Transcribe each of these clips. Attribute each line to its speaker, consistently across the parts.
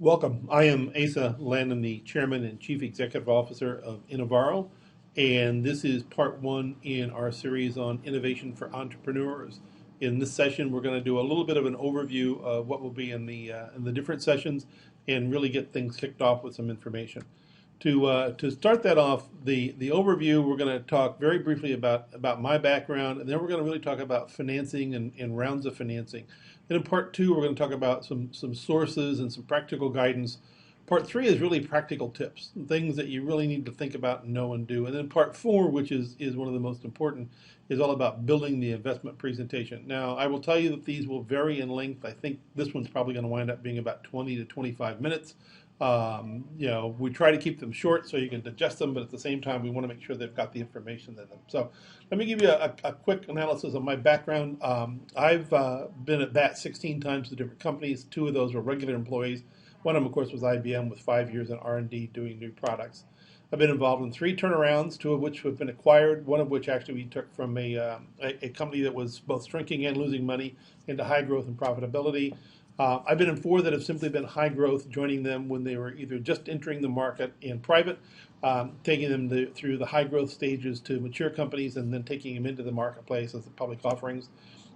Speaker 1: Welcome. I am Asa Landon, the Chairman and Chief Executive Officer of Innovaro, and this is part one in our series on innovation for entrepreneurs. In this session, we're going to do a little bit of an overview of what will be in the different sessions and really get things kicked off with some information. To start that off, the overview, we're going to talk very briefly about my background, and then we're going to really talk about financing and rounds of financing. And in part two, we're going to talk about some sources and some practical guidance. Part three is really practical tips, things that you really need to think about and know and do. And then part four, which is one of the most important, is all about building the investment presentation. Now, I will tell you that these will vary in length. I think this one's probably going to wind up being about 20 to 25 minutes. We try to keep them short so you can digest them, but at the same time, we want to make sure they've got the information in them. So let me give you a quick analysis of my background. I've been at bat 16 times to different companies. 2 of those were regular employees. One of them, of course, was IBM with 5 years in R&D doing new products. I've been involved in 3 turnarounds, 2 of which have been acquired, one of which actually we took from a company that was both shrinking and losing money into high growth and profitability. I've been in 4 that have simply been high growth, joining them when they were either just entering the market in private, taking them through the high growth stages to mature companies, and then taking them into the marketplace as the public offerings.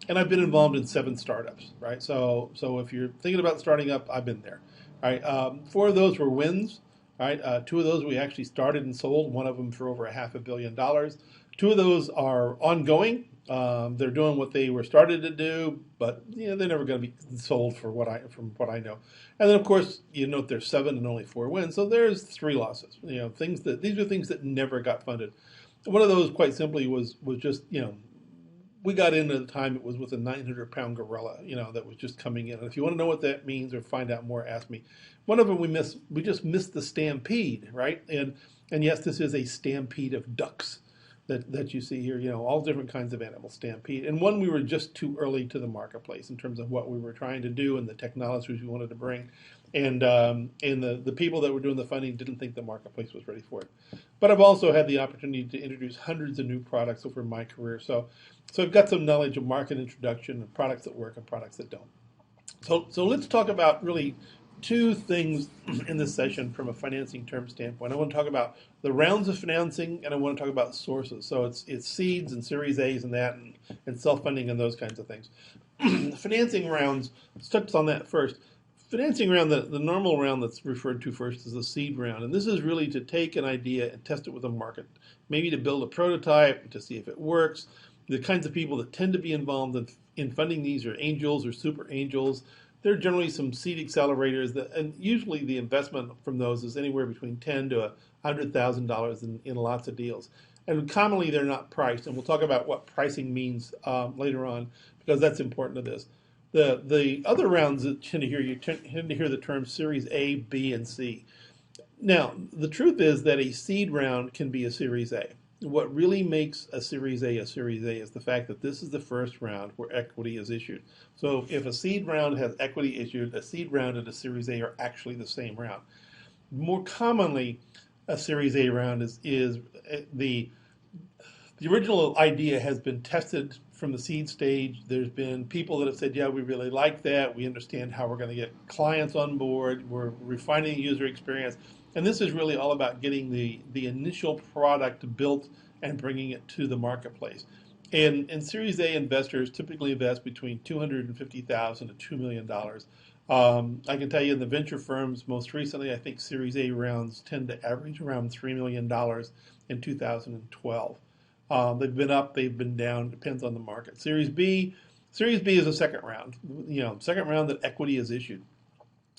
Speaker 1: And I've been involved in 7 startups, right? So if you're thinking about starting up, I've been there, right? 4 of those were wins, right? 2 of those we actually started and sold, one of them for over $500 million. 2 of those are ongoing. They're doing what they were started to do, but they're never going to be sold from what I know. And then of course you note there's 7 and only 4 wins, so there's 3 losses. These are things that never got funded. One of those, quite simply, was just we got in at the time. It was with a 900-pound gorilla, that was just coming in. And if you want to know what that means or find out more, ask me. One of them we just missed the stampede, right? And yes, this is a stampede of ducks that you see here, all different kinds of animals stampede. And one, we were just too early to the marketplace in terms of what we were trying to do and the technologies we wanted to bring. And the people that were doing the funding didn't think the marketplace was ready for it. But I've also had the opportunity to introduce hundreds of new products over my career. So I've got some knowledge of market introduction and products that work and products that don't. So let's talk about really 2 things in this session from a financing term standpoint. I want to talk about the rounds of financing, and I want to talk about sources. So it's seeds and Series A's and that, and self-funding and those kinds of things. Financing rounds, let's touch on that first. Financing round, the normal round that's referred to first, is the seed round. And this is really to take an idea and test it with a market, maybe to build a prototype, to see if it works. The kinds of people that tend to be involved in funding these are angels or super angels. There are generally some seed accelerators, and usually the investment from those is anywhere between $10,000 to $100,000 in lots of deals. And commonly they're not priced, and we'll talk about what pricing means later on, because that's important to this. The other rounds that tend to hear the terms Series A, B, and C. Now, the truth is that a seed round can be a Series A. What really makes a Series A is the fact that this is the first round where equity is issued. So if a seed round has equity issued, a seed round and a Series A are actually the same round. More commonly, a Series A round is the original idea has been tested from the seed stage. There's been people that have said, yeah, we really like that. We understand how we're going to get clients on board. We're refining the user experience. And this is really all about getting the initial product built and bringing it to the marketplace. And Series A investors typically invest between $250,000 to $2 million. I can tell you in the venture firms, most recently, I think Series A rounds tend to average around $3 million in 2012. They've been up, they've been down, depends on the market. Series B is a second round, second round that equity is issued.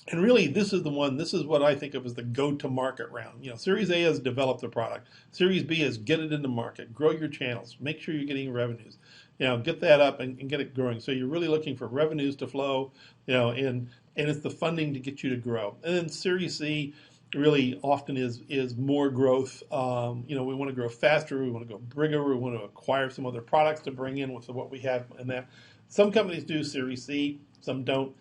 Speaker 1: And really, this is what I think of as the go-to-market round. Series A has developed the product. Series B is get it into market, grow your channels, make sure you're getting revenues. Get that up and get it growing. So you're really looking for revenues to flow, and it's the funding to get you to grow. And then Series C really often is more growth. We want to grow faster, we want to go bigger, we want to acquire some other products to bring in with what we have in that. Some companies do Series C, some don't.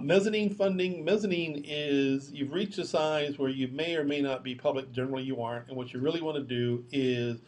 Speaker 1: Mezzanine funding. Mezzanine is you've reached a size where you may or may not be public. Generally, you aren't. And what you really want to do is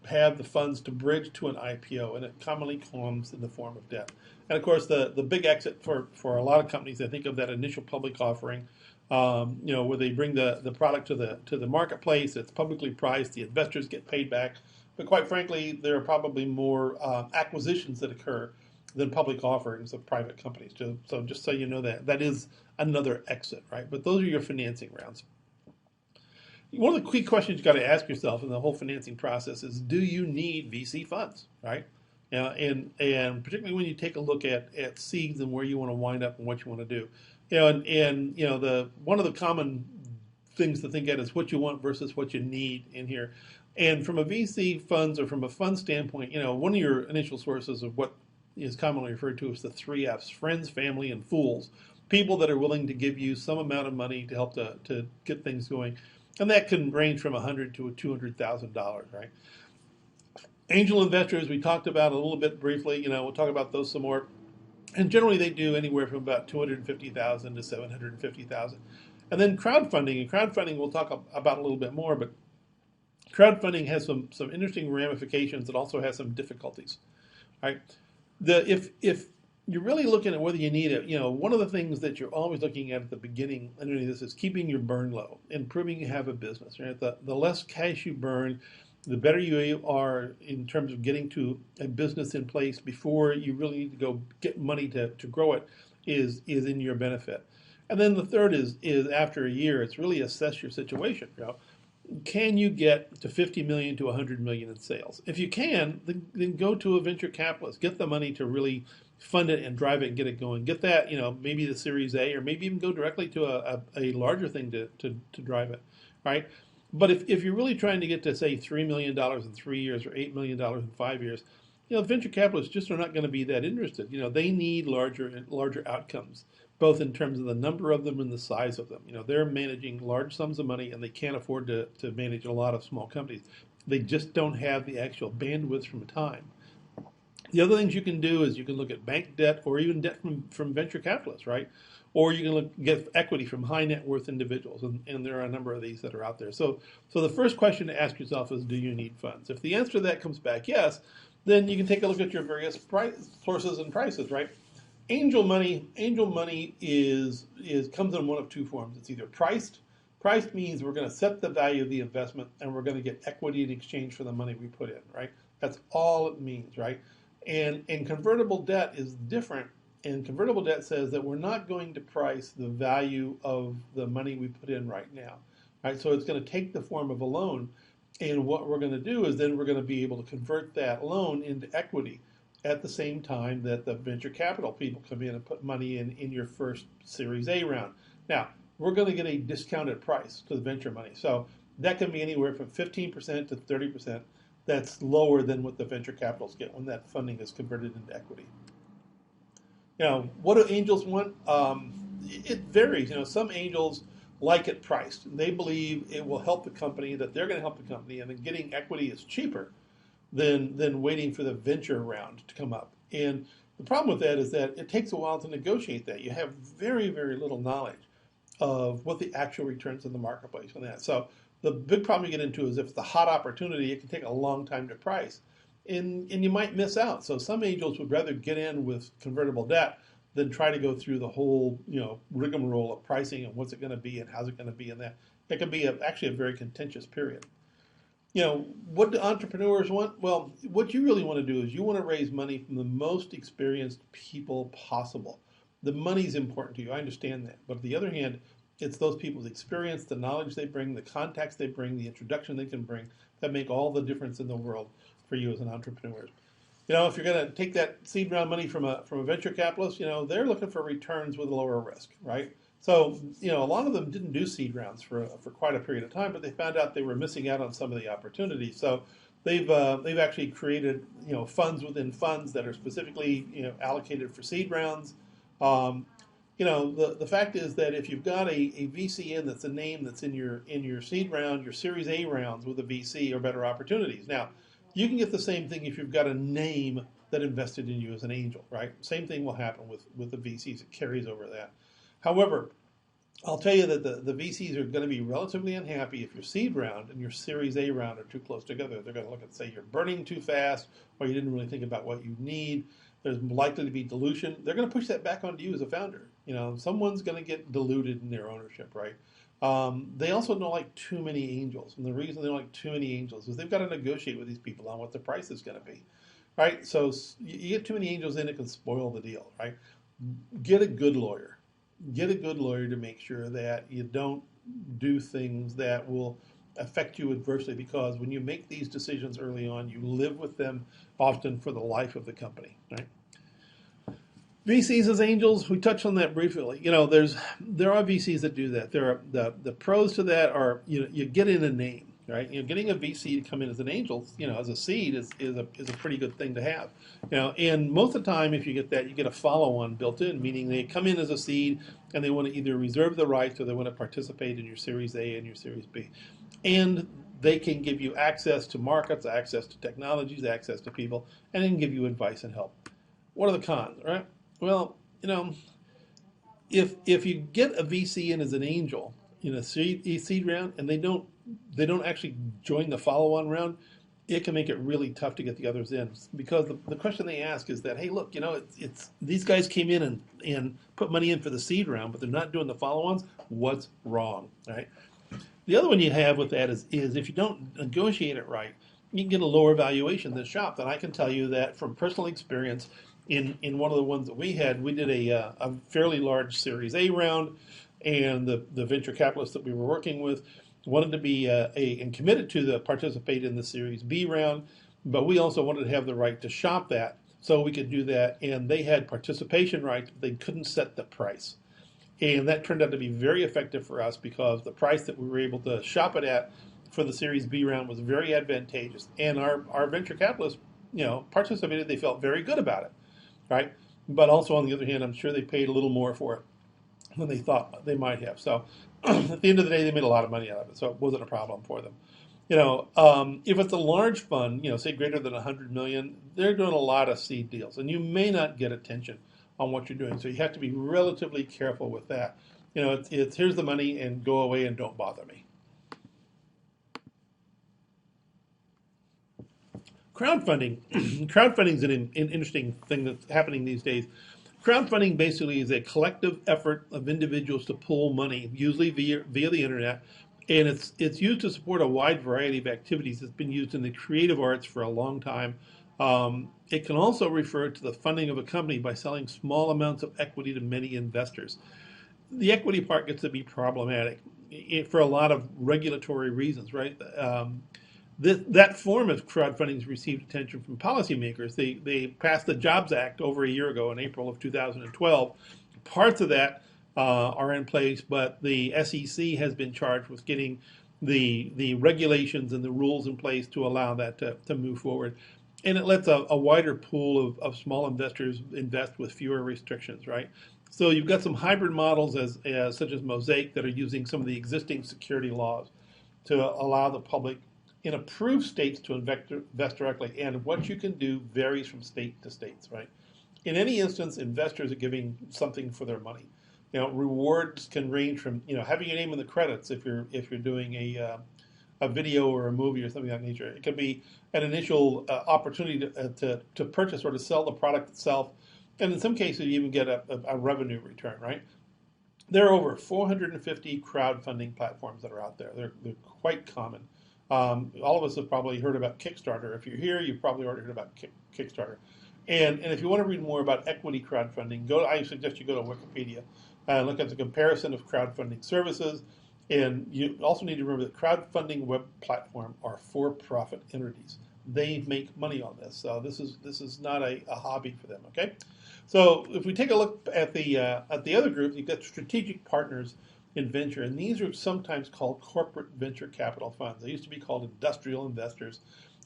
Speaker 1: have the funds to bridge to an IPO, and it commonly comes in the form of debt. And of course, the big exit for a lot of companies, I think of that initial public offering, where they bring the product to the marketplace. It's publicly priced. The investors get paid back. But quite frankly, there are probably more acquisitions that occur than public offerings of private companies. So just so you know that is another exit, right? But those are your financing rounds. One of the key questions you got to ask yourself in the whole financing process is, do you need VC funds, right? And particularly when you take a look at seeds and where you want to wind up and what you want to do. The one of the common things to think at is what you want versus what you need in here. And from a VC funds or from a fund standpoint, one of your initial sources of what is commonly referred to as the 3 F's: friends, family, and fools. People that are willing to give you some amount of money to help to get things going. And that can range from $100,000 to $200,000, right? Angel investors, we talked about a little bit briefly. We'll talk about those some more. And generally, they do anywhere from about $250,000 to $750,000. And then crowdfunding. And crowdfunding, we'll talk about a little bit more. But crowdfunding has some interesting ramifications. It also has some difficulties, right? If you're really looking at whether you need it, one of the things that you're always looking at the beginning underneath this is keeping your burn low and proving you have a business, right? The less cash you burn, the better you are in terms of getting to a business in place before you really need to go get money to grow it is in your benefit. And then the third is after a year, it's really assess your situation. Can you get to 50 million to 100 million in sales? If you can, then go to a venture capitalist. Get the money to really fund it and drive it and get it going. Get that, maybe the Series A, or maybe even go directly to a larger thing to drive it, right? But if you're really trying to get to, say, $3 million in 3 years or $8 million in 5 years, venture capitalists just are not going to be that interested. They need larger outcomes, both in terms of the number of them and the size of them. They're managing large sums of money, and they can't afford to manage a lot of small companies. They just don't have the actual bandwidth from time. The other things you can do is you can look at bank debt or even debt from venture capitalists, right? Or you can get equity from high net worth individuals, and there are a number of these that are out there. So the first question to ask yourself is, do you need funds? If the answer to that comes back yes, then you can take a look at your various sources and prices, right? Angel money is comes in one of two forms. It's either priced. Priced means we're going to set the value of the investment, and we're going to get equity in exchange for the money we put in, right? That's all it means, right? And convertible debt is different. And convertible debt says that we're not going to price the value of the money we put in right now, right? So it's going to take the form of a loan, and what we're going to do is then we're going to be able to convert that loan into equity at the same time that the venture capital people come in and put money in your first Series A round. Now, we're going to get a discounted price to the venture money. So that can be anywhere from 15% to 30%. That's lower than what the venture capitals get when that funding is converted into equity. What do angels want? It varies. Some angels like it priced. They believe it will help the company, that they're going to help the company, and then getting equity is cheaper than waiting for the venture round to come up. And the problem with that is that it takes a while to negotiate that. You have very, very little knowledge of what the actual returns in the marketplace on that. So the big problem you get into is if it's a hot opportunity, it can take a long time to price. And you might miss out. So some angels would rather get in with convertible debt than try to go through the whole, rigmarole of pricing and what's it going to be and how's it going to be in that. It can be actually a very contentious period. What do entrepreneurs want? Well, what you really want to do is you want to raise money from the most experienced people possible. The money's important to you. I understand that. But on the other hand, it's those people's experience, the knowledge they bring, the contacts they bring, the introduction they can bring that make all the difference in the world for you as an entrepreneur. If you're going to take that seed round money from a venture capitalist, they're looking for returns with lower risk, right? So, a lot of them didn't do seed rounds for quite a period of time, but they found out they were missing out on some of the opportunities. So they've actually created, funds within funds that are specifically, allocated for seed rounds. The fact is that if you've got a VC in that's a name that's in your seed round, your Series A rounds with a VC are better opportunities. Now, you can get the same thing if you've got a name that invested in you as an angel, right? Same thing will happen with the VCs. It carries over that. However, I'll tell you that the VCs are going to be relatively unhappy if your seed round and your Series A round are too close together. They're going to look and say you're burning too fast, or you didn't really think about what you need. There's likely to be dilution. They're going to push that back onto you as a founder. You know, someone's going to get diluted in their ownership, right? They also don't like too many angels, and the reason they don't like too many angels is they've got to negotiate with these people on what the price is going to be, right? So you get too many angels in, it can spoil the deal, right? Get a good lawyer. Get a good lawyer to make sure that you don't do things that will affect you adversely, because when you make these decisions early on, you live with them often for the life of the company, right? VCs as angels, we touched on that briefly. You know, there are VCs that do that. There are the pros to that are, you know, you get in a name, right? You know, getting a VC to come in as an angel, you know, as a seed is a pretty good thing to have. You know, and most of the time, if you get that, you get a follow-on built in, meaning they come in as a seed and they want to either reserve the rights or they want to participate in your Series A and your Series B, and they can give you access to markets, access to technologies, access to people, and then give you advice and help. What are the cons, right? Well, you know, if you get a VC in as an angel in a seed round and they don't actually join the follow-on round, it can make it really tough to get the others in, because the question they ask is that, hey, look, you know, it's these guys came in and put money in for the seed round, but they're not doing the follow-ons. What's wrong, right? The other one you have with that is if you don't negotiate it right, you can get a lower valuation than shop. And I can tell you that from personal experience, in one of the ones that we had, we did a fairly large Series A round, and the venture capitalists that we were working with wanted to be and committed to participate in the Series B round, but we also wanted to have the right to shop that, so we could do that. And they had participation rights, but they couldn't set the price. And that turned out to be very effective for us, because the price that we were able to shop it at for the Series B round was very advantageous. And our venture capitalists, you know, participated. They felt very good about it, right? But also, on the other hand, I'm sure they paid a little more for it than they thought they might have. So at the end of the day, they made a lot of money out of it, so it wasn't a problem for them. You know, if it's a large fund, you know, say greater than 100 million, they're doing a lot of seed deals, and you may not get attention on what you're doing. So you have to be relatively careful with that. You know, it's here's the money and go away and don't bother me. Crowdfunding. Crowdfunding is an interesting thing that's happening these days. Crowdfunding basically is a collective effort of individuals to pool money, usually via the internet, and it's used to support a wide variety of activities. It's been used in the creative arts for a long time. It can also refer to the funding of a company by selling small amounts of equity to many investors. The equity part gets to be problematic for a lot of regulatory reasons, right? That form of crowdfunding has received attention from policymakers. They passed the Jobs Act over a year ago in April of 2012. Parts of that are in place, but the SEC has been charged with getting the regulations and the rules in place to allow that to move forward. And it lets a wider pool of small investors invest with fewer restrictions, right? So you've got some hybrid models such as Mosaic that are using some of the existing security laws to allow the public in approved states to invest directly. And what you can do varies from state to state, right? In any instance, investors are giving something for their money. You know, rewards can range from, you know, having your name in the credits if you're doing a video or a movie or something of that nature. It could be an initial opportunity to purchase or to sell the product itself, and in some cases you even get a revenue return, right? There are over 450 crowdfunding platforms that are out there. They're quite common. All of us have probably heard about Kickstarter. If you're here, you've probably already heard about Kickstarter. And if you want to read more about equity crowdfunding, I suggest you go to Wikipedia and look at the comparison of crowdfunding services. And you also need to remember that crowdfunding web platform are for-profit entities. They make money on this, so this is not a hobby for them. Okay, so if we take a look at the other group, you've got strategic partners in venture, and these are sometimes called corporate venture capital funds. They used to be called industrial investors,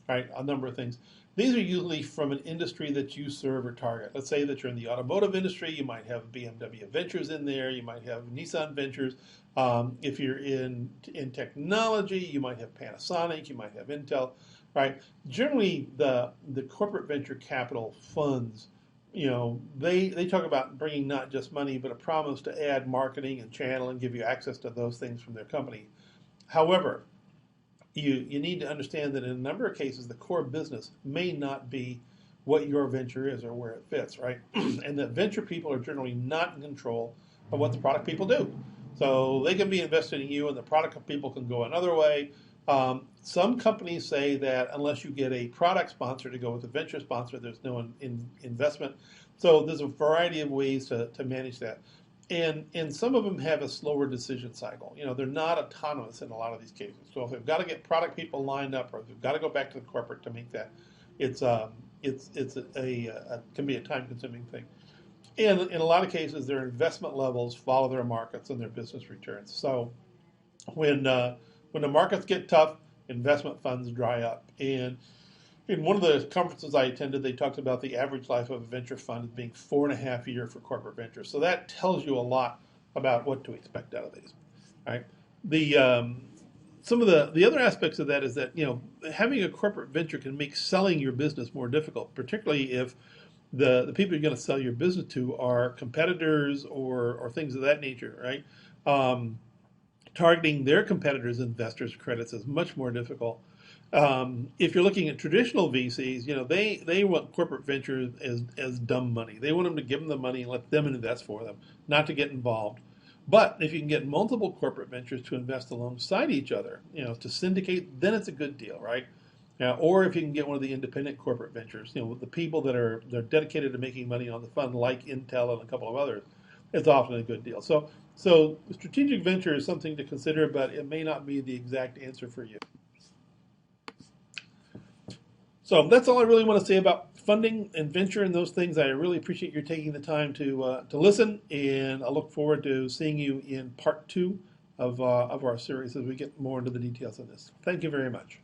Speaker 1: right? A number of things. These are usually from an industry that you serve or target. Let's say that you're in the automotive industry, you might have BMW Ventures in there, you might have Nissan Ventures. If you're in technology, you might have Panasonic, you might have Intel, right? Generally, the corporate venture capital funds they talk about bringing not just money, but a promise to add marketing and channel and give you access to those things from their company. However, you need to understand that in a number of cases, the core business may not be what your venture is or where it fits, right? And that venture people are generally not in control of what the product people do. So they can be invested in you, and the product people can go another way. Some companies say that unless you get a product sponsor to go with a venture sponsor, there's no investment. So there's a variety of ways to manage that. And some of them have a slower decision cycle. They're not autonomous in a lot of these cases. So if they've got to get product people lined up, or if they've got to go back to the corporate to make that, it's can be a time-consuming thing. And in a lot of cases, their investment levels follow their markets and their business returns. So when the markets get tough, investment funds dry up. And in one of the conferences I attended, they talked about the average life of a venture fund as being 4.5 years for corporate ventures. So that tells you a lot about what to expect out of these. All right. Some of the other aspects of that is that having a corporate venture can make selling your business more difficult, particularly if the people you're going to sell your business to are competitors or things of that nature, right? Targeting their competitors' investors' credits is much more difficult. If you're looking at traditional VCs, they want corporate ventures as dumb money. They want them to give them the money and let them invest for them, not to get involved. But if you can get multiple corporate ventures to invest alongside each other, to syndicate, then it's a good deal, right? Or if you can get one of the independent corporate ventures, the people they're dedicated to making money on the fund, like Intel and a couple of others, it's often a good deal. So strategic venture is something to consider, but it may not be the exact answer for you. So that's all I really want to say about funding and venture and those things. I really appreciate you taking the time to listen, and I look forward to seeing you in part 2 of our series as we get more into the details of this. Thank you very much.